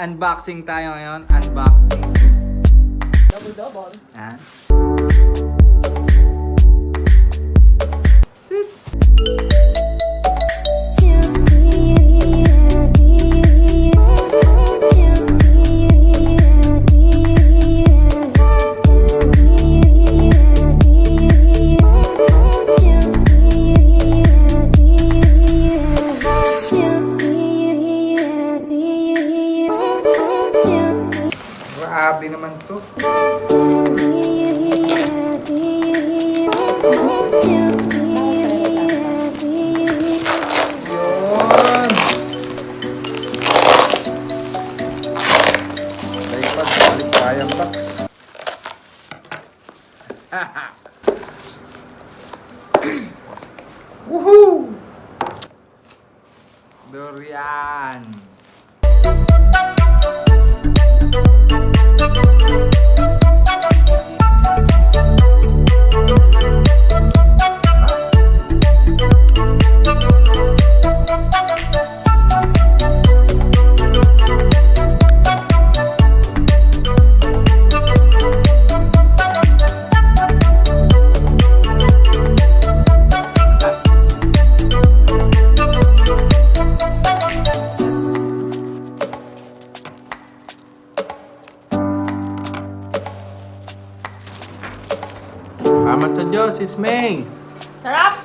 unboxing tayo ngayon. Unboxing. Double-double. Ah. Sweet. Grabe naman to. Yun. Balik kayang box. Woohoo! Durian. Salamat sa Diyos, Sis May. Sarap!